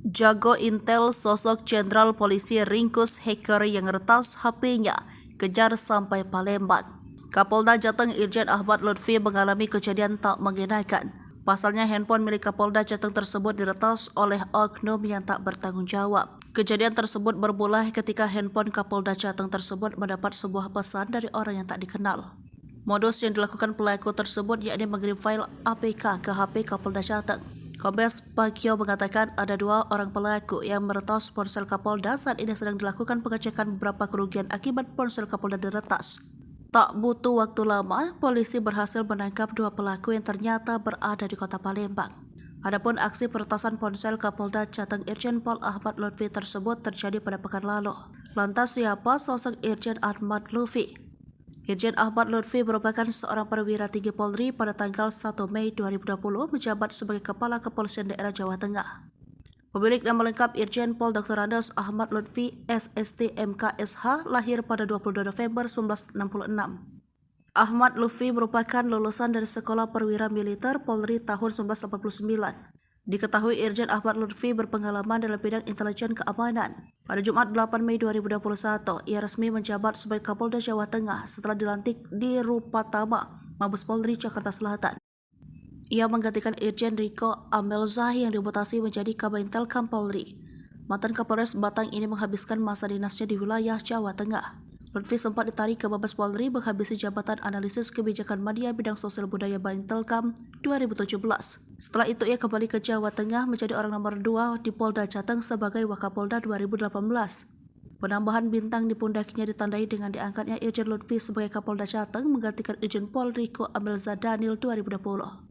Jago Intel sosok Jenderal Polisi ringkus hacker yang retas HP-nya, kejar sampai Palembang. Kapolda Jateng Irjen Ahmad Lutfi mengalami kejadian tak mengenakan. Pasalnya handphone milik Kapolda Jateng tersebut diretas oleh oknum yang tak bertanggung jawab. Kejadian tersebut bermula ketika handphone Kapolda Jateng tersebut mendapat sebuah pesan dari orang yang tak dikenal. Modus yang dilakukan pelaku tersebut yakni mengirim file APK ke HP Kapolda Jateng. Kombes Bagio mengatakan ada 2 orang pelaku yang meretas ponsel Kapolda. Saat ini sedang dilakukan pengecekan beberapa kerugian akibat ponsel Kapolda diretas. Tak butuh waktu lama, polisi berhasil menangkap 2 pelaku yang ternyata berada di kota Palembang. Adapun aksi peretasan ponsel Kapolda Jateng Irjen Pol Ahmad Lutfi tersebut terjadi pada pekan lalu. Lantas siapa sosok Irjen Ahmad Lutfi? Irjen Ahmad Lutfi merupakan seorang perwira tinggi Polri. Pada tanggal 1 Mei 2020 menjabat sebagai Kepala Kepolisian Daerah Jawa Tengah. Pemilik nama lengkap Irjen Pol Dr. Andes Ahmad Lutfi SST MKSH, lahir pada 22 November 1966. Ahmad Lutfi merupakan lulusan dari Sekolah Perwira Militer Polri tahun 1989. Diketahui Irjen Ahmad Lutfi berpengalaman dalam bidang intelijen keamanan. Pada Jumat 8 Mei 2021, ia resmi menjabat sebagai Kapolda Jawa Tengah setelah dilantik di Rupatama, Mabes Polri, Jakarta Selatan. Ia menggantikan Irjen Riko Amelzahi yang dimutasi menjadi Kabintelkam Polri. Mantan Kapolres Batang ini menghabiskan masa dinasnya di wilayah Jawa Tengah. Lutfi sempat ditarik ke Mabes Polri menghabisi jabatan analisis kebijakan media bidang sosial budaya Babintelkam 2017. Setelah itu ia kembali ke Jawa Tengah menjadi orang nomor 2 di Polda Jateng sebagai Wakapolda 2018. Penambahan bintang di pundaknya ditandai dengan diangkatnya Irjen Lutfi sebagai Kapolda Jateng menggantikan Irjen Pol Riko Amelza Daniel 2020.